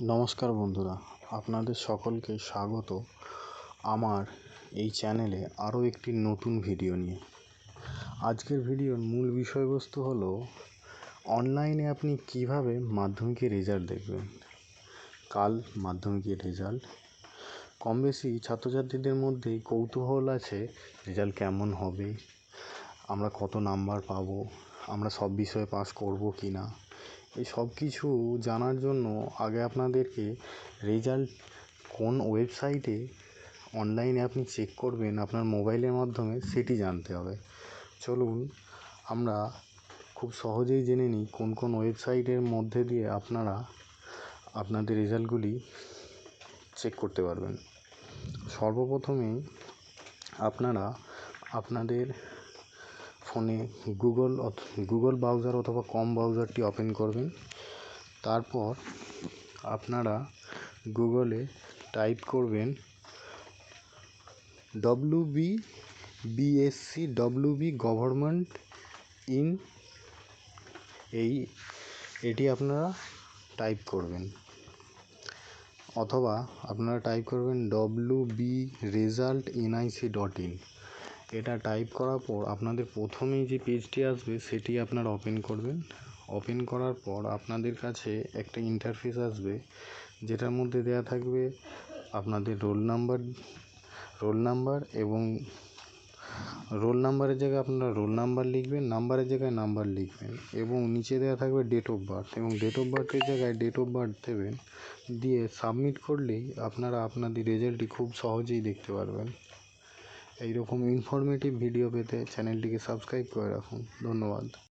নমস্কার বন্ধুরা, আপনাদের সকলকে স্বাগত আমার এই চ্যানেলে আরও একটি নতুন ভিডিও নিয়ে। আজকের ভিডিওর মূল বিষয়বস্তু হলো অনলাইনে আপনি কিভাবে মাধ্যমিকের রেজাল্ট দেখবেন। কাল মাধ্যমিকের রেজাল্ট, কম বেশি ছাত্রছাত্রীদের মধ্যেই কৌতূহল আছে রেজাল্ট কেমন হবে, আমরা কত নাম্বার পাবো, আমরা সব বিষয়ে পাস করব কি না। এই সব কিছু জানার জন্য আগে আপনাদেরকে রেজাল্ট কোন ওয়েবসাইটে অনলাইনে আপনি চেক করবেন আপনার মোবাইলের মাধ্যমে সেটি জানতে হবে। চলুন আমরা খুব সহজেই জেনে নিই কোন কোন ওয়েবসাইটের মধ্যে দিয়ে আপনারা আপনাদের রেজাল্টগুলি চেক করতে পারবেন। সর্বপ্রথমেই আপনারা আপনাদের ফোনে গুগল ব্রাউজার অথবা কম ব্রাউজারটি ওপেন করবেন। তারপর আপনারা গুগলে টাইপ করবেন WBBSC গভর্নমেন্ট ইন এটি আপনারা টাইপ করবেন, অথবা আপনারা টাইপ করবেন wbresultnic.in। এটা টাইপ করার পর আপনাদের প্রথমেই যে পেজটি আসবে সেটি আপনারা ওপেন করবেন। ওপেন করার পর আপনাদের কাছে একটা ইন্টারফেস আসবে, যেটার মধ্যে দেওয়া থাকবে আপনাদের রোল নাম্বার এবং রোল নাম্বারের জায়গায় আপনারা রোল নাম্বার লিখবেন, নাম্বারের জায়গায় নাম্বার লিখবেন এবং নিচে দেওয়া থাকবে ডেট অফ বার্থ এবং ডেট অফ বার্থের জায়গায় ডেট অফ বার্থ দেবেন। দিয়ে সাবমিট করলেই আপনারা আপনাদের রেজাল্টটি খুব সহজেই দেখতে পারবেন। এইরকম ইনফরমেটিভ ভিডিও পেতে চ্যানেলটিকে সাবস্ক্রাইব করে রাখুন। ধন্যবাদ।